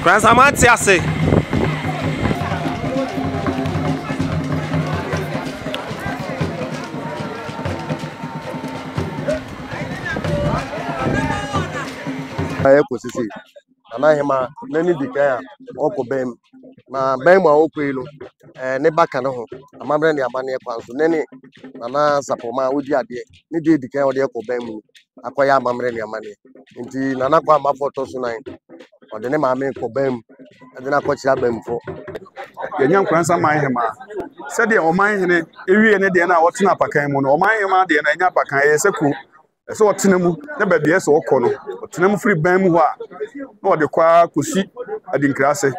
Nkranza mate ase. Sisi anaghị ma neni dike ya ọkụ bem ma bem ma okwu ilu ne baka no ho amamre ne abane kwa nso neni na sapoma odi ade ne de dike ya odi ọkụ bem akoya amamre ne amane nti nana kwa ma foto so nan odi ne maame ko bem ade na akọchi abem fo yenya Nkranza man hema said the oman hene ewie ne de na wotena apakan mu no oman hema de na enya apakan yeseku ese wotena mu na ba bia se wokọ no wotena mu free ban mu ho a na wode kwa kosi adinkrase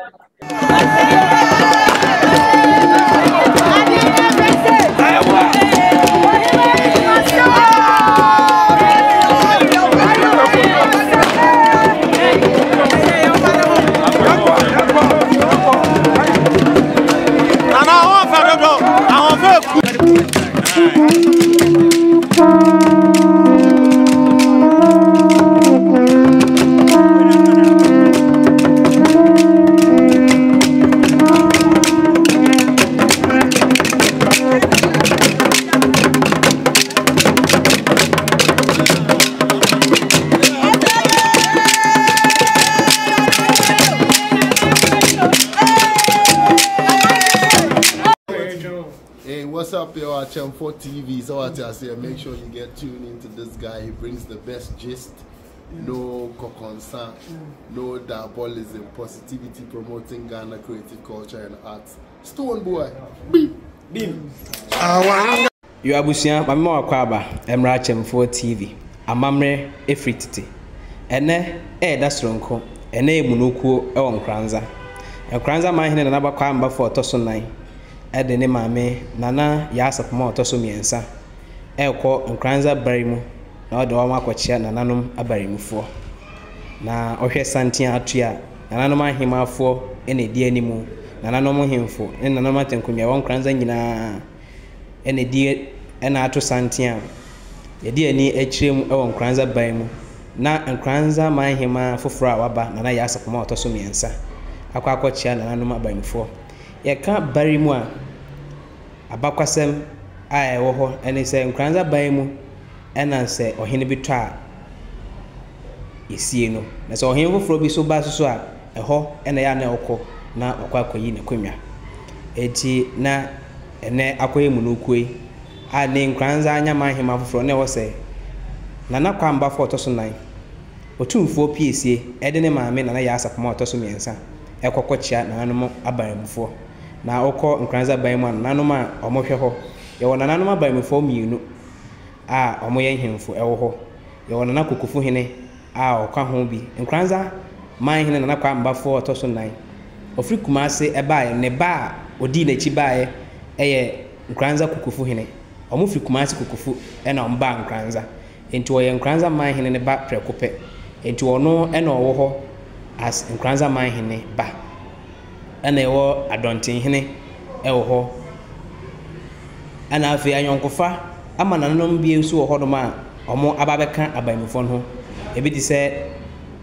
What's up, yo? HM4 TV. So what I say, make sure you get tuned into this guy. He brings the best gist. No kokonsa, no diabolism, positivity, promoting Ghana creative culture and arts. Stone boy. Beam. You abusia, my mama kwaba, Emra HM4 TV. Amamre efrititi. Ene that's ronko. Ene munuku Nkranza. Nkranza mahine na naba kwa mba for toso 9. Ede ne maame nana ya asapoma otoso miensa ekọ Nkranza barimu na ode wa makochia nananom abarimufo na ohwe santia atua nananom ahemafo ene di animu nananom hemfo nananom atenkumia won Nkranza nyina ene di ena ato santia ye di ani echirem ewon Nkranza barimu na Nkranza mahema foforo awaba nana ya asapoma otoso miensa akwakochia nananom abarimufo yeka barimu a abakwasem a ewo ho ene se Nkranza barimu ena se ohene bitwa esie no na se ohene foforo bi so ba so a eho ena ya na okọ na okwakoyi na kwamia eti na ene akoye munukue a ne Nkranza anya mahema foforo na ewo se na na kwamba fo to so 9 otumfo piesie ede ne maame na ya asapoma to so miensa ekokochia na nanom abarimufo na okọ Nkranza barimu nanom a omohwe ho ye wona nanom abarimufo mienu a omoye hemfo ewo ho ye wona na kokofu hene a okwa ho bi Nkranza man hene na kwa mbafo otoso 9 ofri kumase eba ne ba odi na chi bae eye Nkranza kokofu hene omofri kumase kokofu ena omba Nkranza enti wo ye Nkranza man hene ne ba prekope enti wono ena owo ho as Nkranza man hene ba ana ewo adontin hene ewo ho ana afi anyonkofa ama nanom bie nso wo hodom a omo ababeka abaimufo no ebi ti se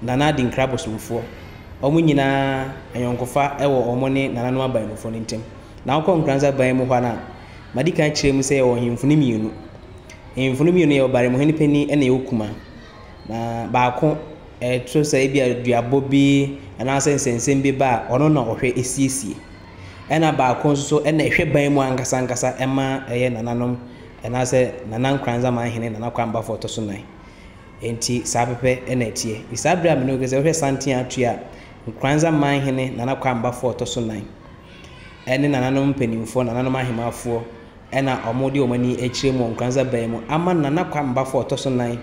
nana di nkrabosumfo omo nyina anyonkofa ewo omo ne nananom abaimufo no ntem na akọ Nkranza baimu ho na madika kirem se ewo himfuni mienu ye obarimu hene pani ene yokuma na baako tro se bi aduabo bi ana sensensem bi ba ono na ohwe esiesie ena baako nso ena ehwe baimu ankasa ema eye nananom ena se nanan Nkranza man hene nana kwamba foto so 9 enti sapepe ena etie isabra me no gese ohwe santia atua Nkranza man hene nana kwamba foto so 9 ene nananom penimfo nananom ahemafo ena omodi omani echiremu Nkranza baimu ama nana kwamba foto so 9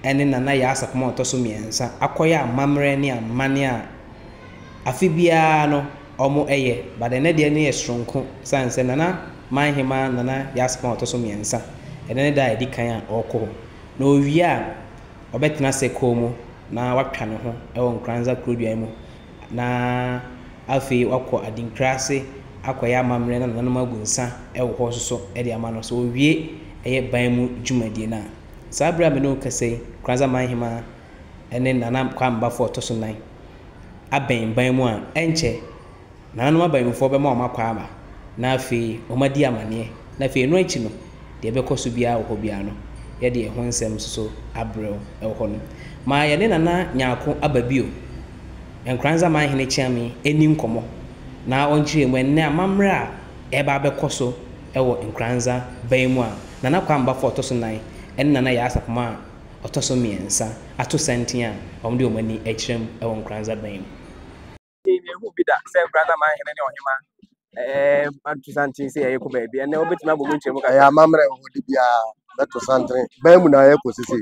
ene nana ya asapoma otoso miensa akoya amamre ne amane a afibia no omo eye bade ne de ne yesronko sanse nana manhema nana ya asapoma otoso miensa ene ne da edikan a okọ na owia obetena sekomu na watwa ne ho ewo Nkranza krodua mu na afi wakọ adinkrase akoya amamre na nana magunsa ewo ho so ede amano so owie eye ban mu dwumadie na sabra me no kase Nkranza manhema ene nana kwamba fo to so 9 abɛn ban mu a ɛnkyɛ nananom abanmufoɔ bɛma ɔma kɔ ama na afei ɔmadi amanneɛ na afei no akyi no deɛ ɛbɛkɔ so biara wɔ hɔ biara no yɛde ɛho nsɛm so abrɛw ɛwɔ hɔ no ma yɛne nana nyaako aba bio Nkranza manhene Chiame ɛni nkɔmmɔ na ɔnkyerɛ mu ɛnnɛ amammerɛ a ɛba abɛkɔ so ɛwɔ Nkranza ban mu a nana kwamba fo ɔtɔ so 9 ɛne nana yɛ asapoma a ɔtɔ so 3 ato sɛnten a ɔmde ɔmani akyerɛm ɛwɔ Nkranza ban mu ehu bi da sɛ Nkranza manhene ne ɔhema ato sɛnten sɛ yɛyɛ kɔ baabi ɛnnɛ wobɛtumi abɔ mu nkyerɛ mu ka ɛyɛ amammerɛ wɔ de bia bɛto santene ban mu na yɛ kɔ sisi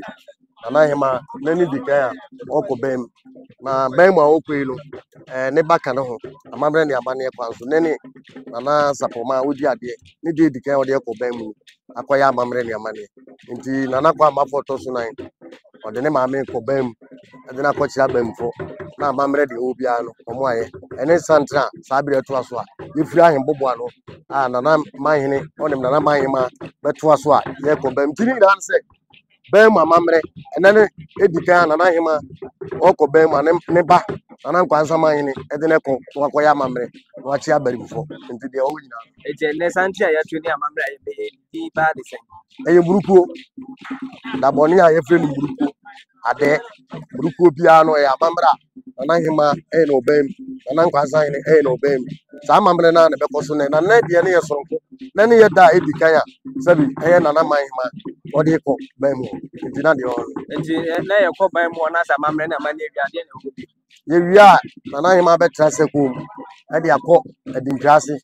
nana hema n'ani di kan a ɔkɔ ban mu na ban mu a ɔkɔ yi no ne baka no ho amammerɛ ne amanneɛ kwan so n'ani nana sapoma a wodi adeɛ ne deɛ di kan a ɔde ɛkɔ ban mu akɔyɛ amammerɛ ne amanneɛ nti nana kɔ amafo ɔtɔ so 9 ɔde ne maame kɔ ban mu ɛde no akɔkyerɛ abamfo na amammerɛ deɛ ɛwɔ biara no ɔmo ayɛ ɛne santene a saa berɛ ɛtoa so a yɛfiri ahemboboa no a nana manhene ɔnem nana manhema bɛtoa so a yɛkɔ ban mu nti ne nyinaa no sɛ ban mu amammerɛ ɛnɛ ne ɛdi kan a nana hema ɔkɔ ban mu a ne ba nana Nkranza manhene ɛde ne kɔ wakɔyɛ amammerɛ na wakye abarimfo nti deɛ ɔwɔ nyinaa ɛkyɛ nnɛ sante a yɛato ne amammerɛ a yɛbɛyɛ di baa de sɛn ɛyɛ burukuo dabɔne a yɛfrɛ no burukuo adɛ burukuo biara no ɛyɛ amammerɛ a nana hema ɛyɛ na ɔban mu nana Nkranza hene ɛyɛ na ɔban mu saa amammerɛ no a na ɛbɛkɔ so nɛ na nnɛ deɛ ne yɛ soronko na ne yɛ da a ɛdi kan a sɛbi ɛyɛ nana manhema ɔde kɔ ban mu nti na deɛ ɔno nti na yɛkɔ ban mu na sɛ amammerɛ ne amanneɛ aduadeɛ ne ɛwɔ bi yɛwie a nana hema bɛtra sɛ kɔn mu ɛde akɔ adinkwaase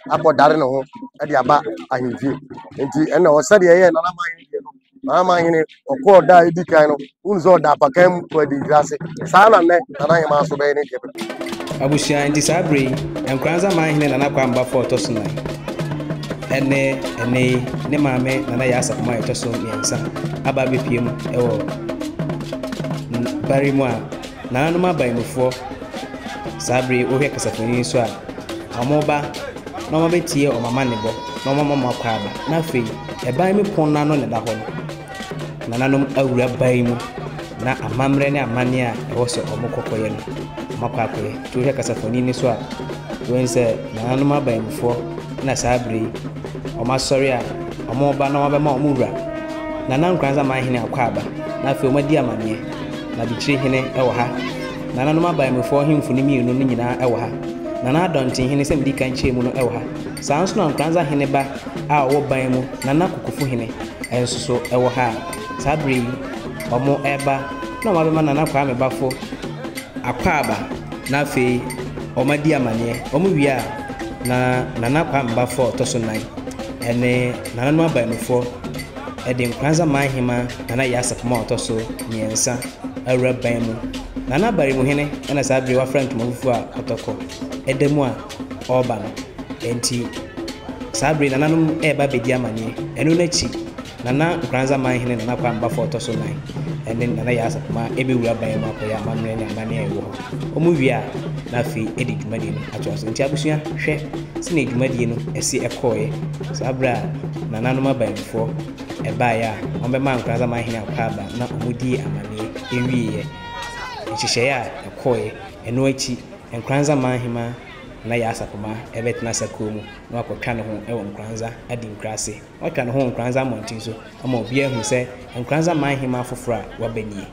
akɔ dare ne ho ɛde aba ahemfie nti ɛnna ɔsɛdeɛ ɛyɛ nana manhene ɔkɔɔ da a ɛdi kan no wohu sɛ ɔda apakan mu kɔ adinkwaase saa na nnɛ nana hema so bɛyɛ ne deɛ bɛ abusua nti saa bere yi Nkranza manhene nana kwamba fo ɔtɔ so 9 ɛne ne maame nana yɛ asapoma a ɛtɔ so 3 aba abɛpie mu ɛwɔ bari mu a nananom abanmufoɔ saa bere wohwɛ kasafoni so a ɔmoba na ɔmabɛtie ɔmama ne bɔ na ɔmama akɔ aba na afei ɛban me pon no ano ne da hɔ no nananom awura ban mu na amammerɛ ne amanneɛ a ɛwɔ sɛ ɔmokɔkɔyɛ no ɔmakɔ akɔyɛ nti wohwɛ kasafoni ni so a wɔn sɛ nananom abanmufoɔ na saa bere yi ɔmasɔre a ɔmoba na ɔmabɛma ɔmowura nana Nkranza manhene akɔ aba na afei ɔmadi amanneɛ na bikyire hene ɛwɔ ha nananom abanmufoɔ hemfo ne mmienu no nyinaa ɛwɔ ha nana adɔnten hene sɛ medi kan kyerɛ mu no ɛwɔ ha saa nso na Nkranza hene ba a ɔwɔ ban mu nana kokofo hene ɛnso so ɛwɔ ha saa bere yi ɔmo ɛba na ɔmabɛma nana Kwame Bafo akɔ aba na afei ɔmadi amanneɛ ɔmo wie a na nana Kwame Bafo ɔtɔ so 9 ɛne nananom abanmufoɔ ɛde Nkranza manhema nana yɛ asapoma ɔtɔ so 3 awura ban mu nana barimu hene ɛna saa bere wafra ntoma fufu a ɔtɔkɔ ɛda mu a ɔreba no enti saa bere nananom ɛba bɛdi amanneɛ ɛno n'akyi nana Nkranza manhene nana Kwame Bafo ɔtɔ so 9 ɛne nana yɛ asapoma ɛbɛwura ban mu akɔyɛ amammerɛ ne amanneɛ ɛwɔ hɔ ɔmo wie a na afei ɛde dwumadie no atoa so nti abusua hwɛ sɛne dwumadie no ɛsi ɛkɔɔeɛ saa bere a nananom abanmufoɔ ɛbaeɛ a ɔmbɛma Nkranza manhene akɔ aba na ɔmodii amanneɛ ɛwieeɛ nhyehyɛeɛ a ɛkɔɔeɛ ɛno akyi Nkranza manhema na yɛ asapoma ɛbɛtena sakuo mu na wakɔtwa ne ho ɛwɔ Nkranza adi nkurase ɔtwa ne ho Nkranza mmɔnten so ama obiara hu sɛ Nkranza manhema foforɔ a waba nie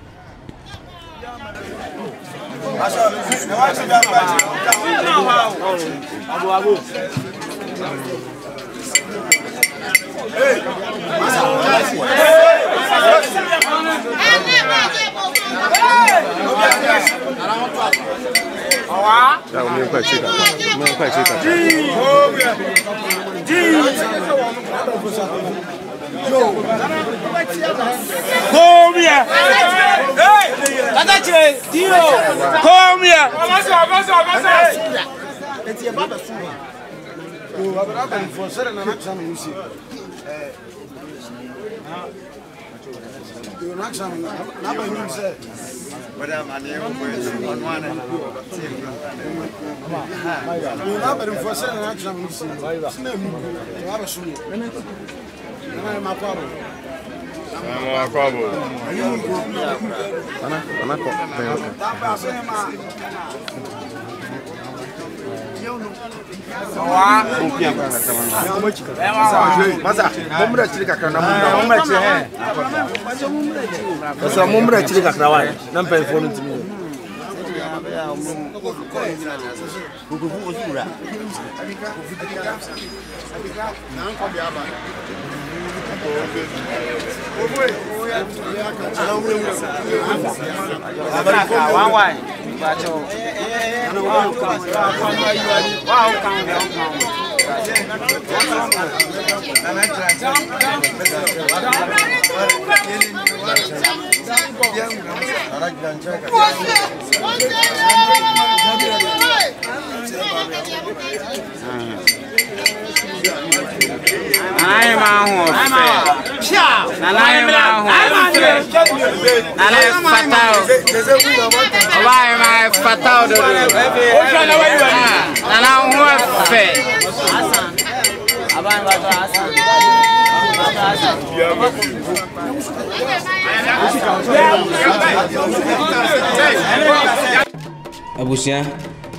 Abusia,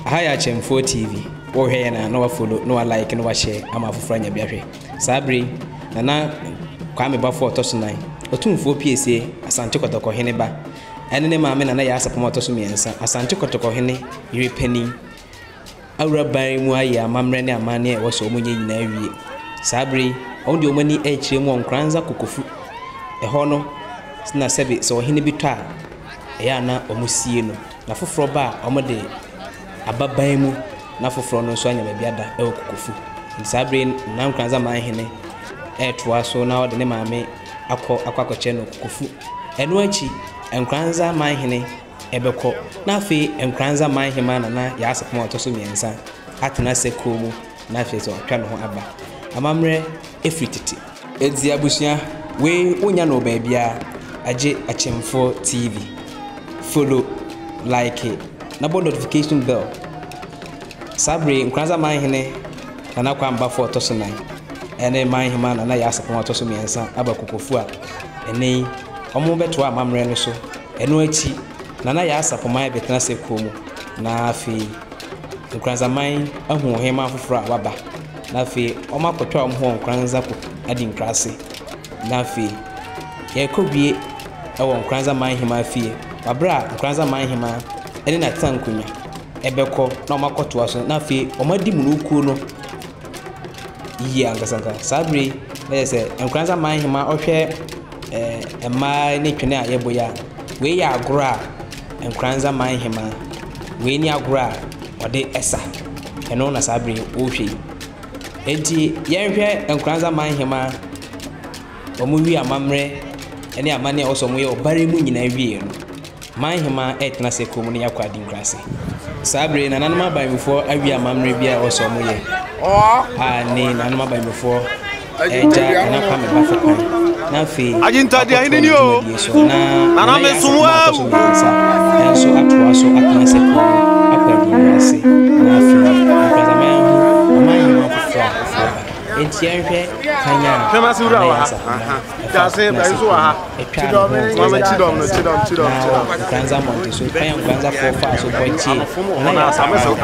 haya Chemfo TV. Wo hwe na no follow, no like, no share, ama fofra nya biahwe. Sabri na Kwame Bafo Otosunai. Otumfo PSA Asante Kotoko hene ba. Ene ne maame na ya asapoma Otosu miensa. Asante Kotoko hene yire pani. Awura ban mu aye amamre ne amane e wo so omunye nyina awie. Sabri on de omani e kire mu onkranza kokofu. Eho no na sebe so hene bi twa ya na omusie no. Na foforo ba omode ababan mu na foforo no so anya bia da e kokofu. Sabri na onkranza man hene toa so na ode ne maame akwakoche no kokofu. Eno achi enkranza man hene ebeko na afi enkranza man hema na ya asapoma Otosu miensa atena sekomu na afi so atwa no ho aba amamre efrititi edi abusia we onya no ba bia age Achemfo TV follow like na bo notification bell Sabri enkranza man hene na Kwame Bafo Otosunai ene man hema na ya asapoma Otosu miensa aba kokofu a ene omo beto amamre no so eno achi na ya asapoma betena sekomu na afi enkranza man ahu hema foforo waba na afi oma kotwa omho enkranza ko adi nkrase na afi ye kobie ewo enkranza man hema afie babra enkranza man hema ene na tankunya ebeko na oma kotwa so na afi oma di munuku no yi angasanka Sabri na se enkranza man hema ohwe ema ne twene a yeboya we ya agora enkranza man hema we ni agora ode esa eno na Sabri ohwe enti yenhwe enkranza man hema omuwi amamre ene amane oso mu ye obare mu nyina wie no man hema etna sekomu ne yakwa di nkrase Sabri na nanoma baimfo awi amamre bia oso mu ye ni nanoma baimfo eja na Kwame Bafo kwan na fi ajintadi ahini ni o na me sumwa so atwa so atna sekomu akwa di nkrase na fi enkranza man hema entienhwe kanya kama sura wa jase baizo wa chidom kanza monte so kanya kanza fofa so bochi na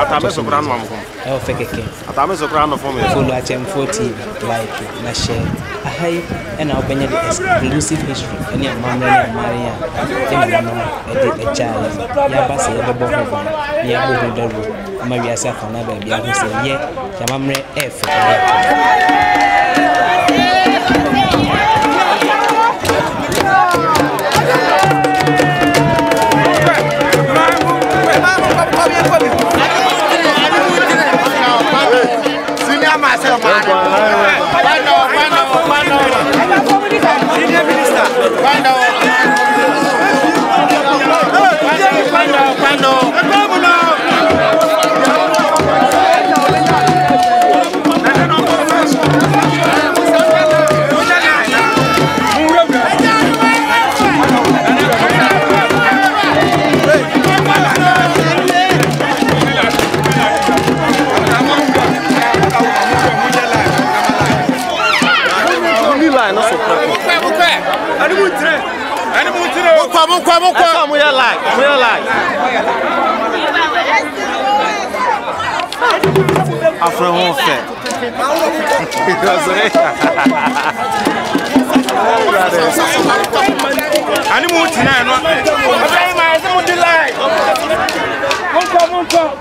atame so brano amfo e ofekeke atame so brano fo me follow Achemfo TV like na share ahai ena obenya the exclusive history eni amamre na maria eni no e child ya base ya bebo ho ya bo ho daru ma wi asa fa na ba bia ho se ye ya mamre f Cuando light. Real light. Afro home fit. Ani mu tina no. Okay, my se mu light. Monko.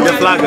the flag.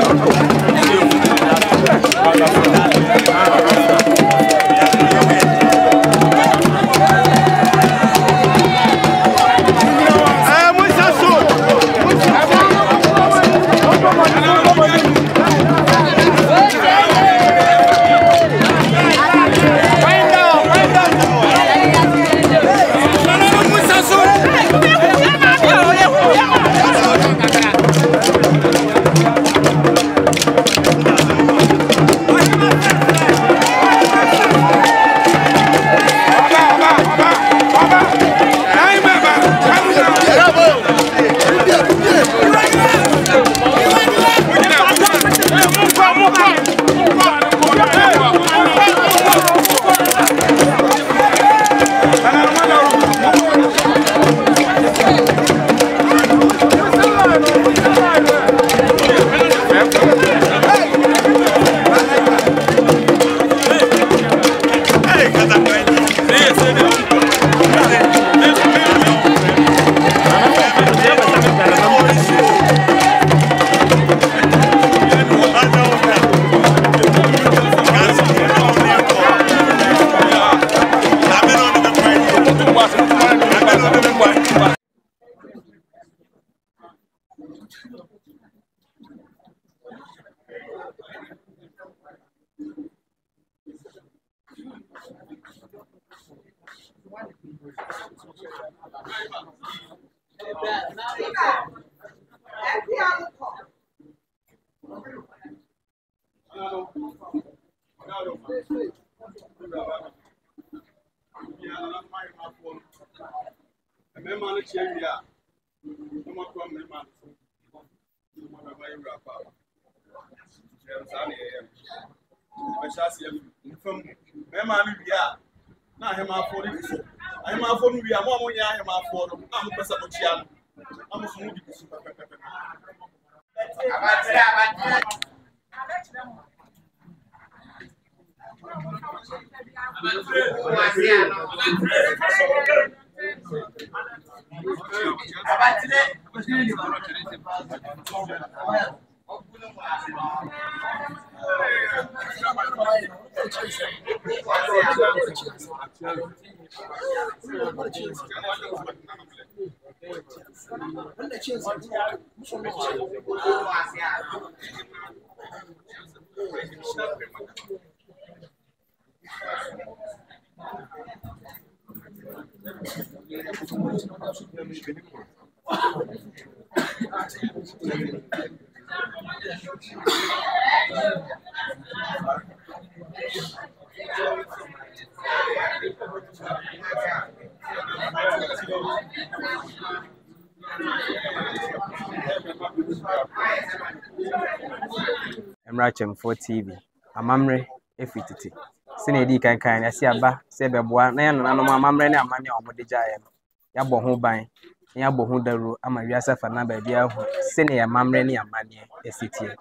Emrachem4 TV amamre efititi sine di kan na si aba se beboa na ya nananom amamre ne amane omode gyae no ya bɔ ho ban ya bɔ ho daru ama wiasa fa na ba bia ho sine ya mamre ne amane esitie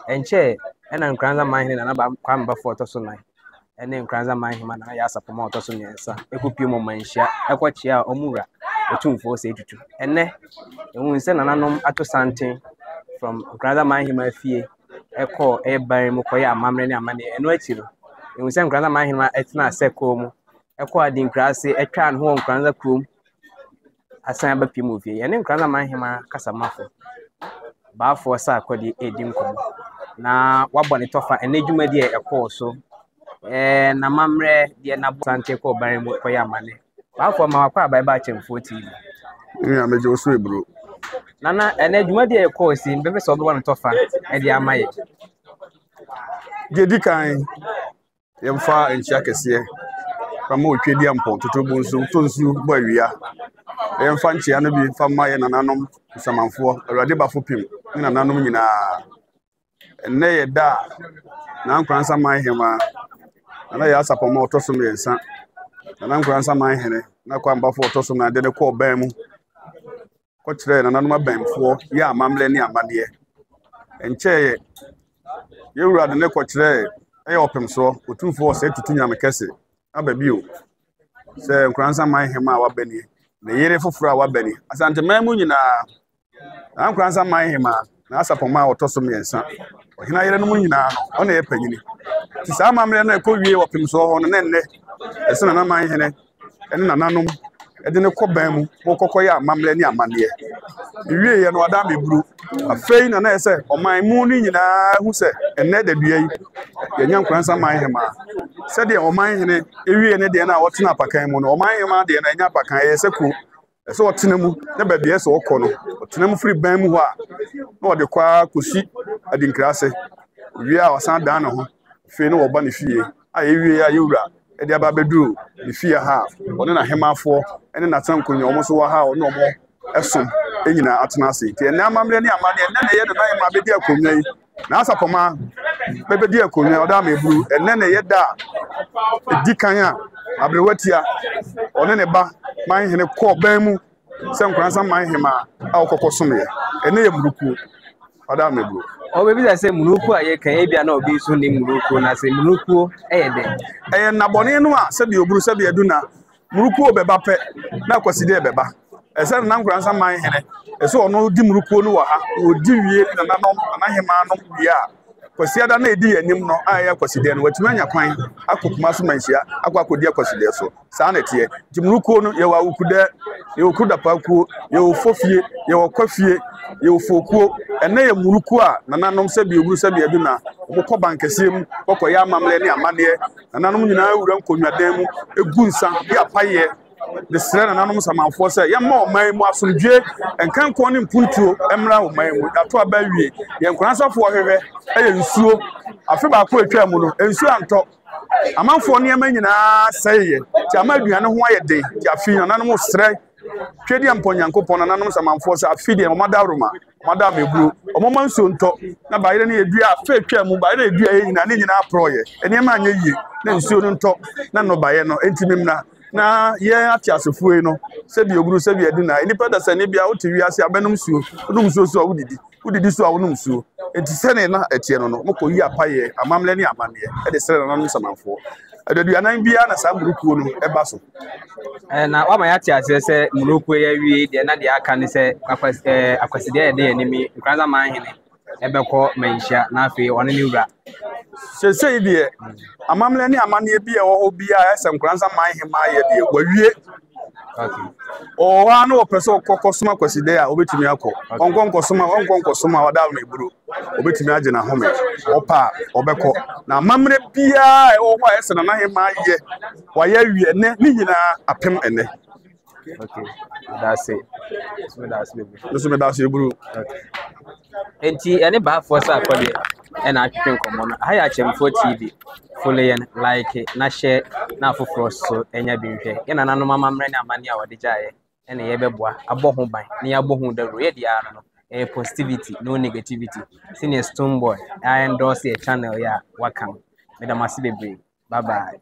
enche ena nkranza manhene na ba kwa mba fo to so nan ene nkranza manhema na ya asapoma to so nyensa ekopie mo manhia ekɔkyia omura otumfo se tutu ene ehun se nananom ato santen from nkranza manhema fie eko eban mu koya amamre ne amane eno akiro ehun se nkranza manhema etina aseko mu eko adi nkrase etwa ho nkranza krom asan ba pie mu fie ene nkranza manhema kasamafo baafo sa akɔde edi nkomo na wabɔ ne tofa ene dwuma die eko so na mamre die na sante ko ban mu koya amane baafo ma wakɔ abai ba Chemfo TV ya mejo so ebro nana ene dwuma die eko si mbebe so bɔ ne tofa e die amaye gedi kan yemfa enchia kese kama otwedi ampo totobo nso tonsu bɔ awia yemfa nchia no bi fa ma ye nananom samanfo awurade bafo pim ni nananom nyina enne ye da na nkransa manhema na ya asapoma otosom yensa na nkransa manhene na kwa mbafo otosom na de ko ban mu ko kire nananom abanfo ya amamle ne amade enche ye wurade ne ko kire e opem so otumfo se tutu nyame kese aba bio se nkransa manhema wa bani ne yere foforo a wabani asante mamu nyina ankransa man hema na asapoma otoso miensa ohina yere no mu nyina no ona ye panyini ti sa mamre na ekowie wopimso ho no ne nne esena na man hene ene nananom ede ne koban mu wokokọ ya mamre ne amane wie ye no ada meburu afei na na ese oman mu ni nyina hu se enne da dua yi ye nyankransa man hema se de oman hene ewie ne de na wotena pakan mu no oman hema de na nya pakan ye se ku ese wotena mu na ba bia se wokọ no wotena mu free ban mu ho a na wode kwa kosi adinkrase wie a wasan dan no ho fe no woba ne fie a ewie ya yewura e de aba beduru ne fie ha wona na hemafo ene na tankonyo omo so wa ha ono omo esom enyina atena ase ti ene amamre ne amane ene ne ye de na ye ma bedi akonwa yi na asapoma bebedi akonwa oda ma eburu ene ne ye da edikan a abrewatia one ne ba man hene ko ban mu se nkransa man hema a okokosome ene ye muruku oda ma eburu o be bi say munuku aye kan e bia na obi so ni munuku na say munuku de na bone no a se bi oburu se bi aduna muruku obeba pe na kwaside ebeba ese na nkransa man hene ese ono di muruku no wa ha odi wie na nanom na hema no bia kwasiada na edi anim no aya kwaside no watuma nya kwan akokuma so manhia akwakodie kwaside so saa na tie di muruku no ye wa ukuda ye okuda paku ye ofofie ye okwafie ye ofokuo ene ye muruku a nananom se bi oburu se bi aduna obokọ bankesiem kokoya amamle ne amane nananom nyina wura nkonwadan mu egu nsa ya paye de sere nananom samanfo se ye ma oman mu asomdwe enkan ko ne mpuntuo emra oman mu ato aba wie ye nkuransafo hwehwe eye nsuo afi ba ko etwa mu no nsuo anto amanfo ne ema nyina seye ti amaduane ho ayede ti afi nananom sere twedi amponyankopon nananom samanfo se afi de omadaroma madam eburu omoma nso nto na bayire ne edua afa etwa mu bayire edua ye nyina ne nyina proye enema anya yie na nsuo no nto na no baye no entimim na ye atiasefue no se bi oburu se bi aduna enipa da sane bia wo tewi ase abenum suo odum suo so wudidi so awonum suo enti sene na etie no no moko yi apaye amamle ne amane e de sere na no samanfo aduanan bia na sa murukuo no eba so na wa ma ya atiase se murukuo ya wie de na de aka ne se akwaside ya de enimi nkranza man hene ebekọ manhia na afi one ne wura sese de amamle ne amane bia wo bia ese nkranza man hema ye de wawie okay o wa no person kokosoma kwaside a obetumi akọ onkonkosoma wada na eburu obetumi age na home opa obekọ na amamre bia e wo kwa ese na hema ye wa ya wie ne nyina apem ene okay that's it so me that's eburu enti ene ba for sa akọde e na atwetwe nkomo no ha ya Chemfo TV follow yen like na share na afoforo so enya binhwe ye na nanom amamre ne amane a wode jaye ene ye beboa aboho ban ne ya boho daro ye dia no positivity no negativity senior stone boy I endorse your channel ya wakam me da masibe bye bye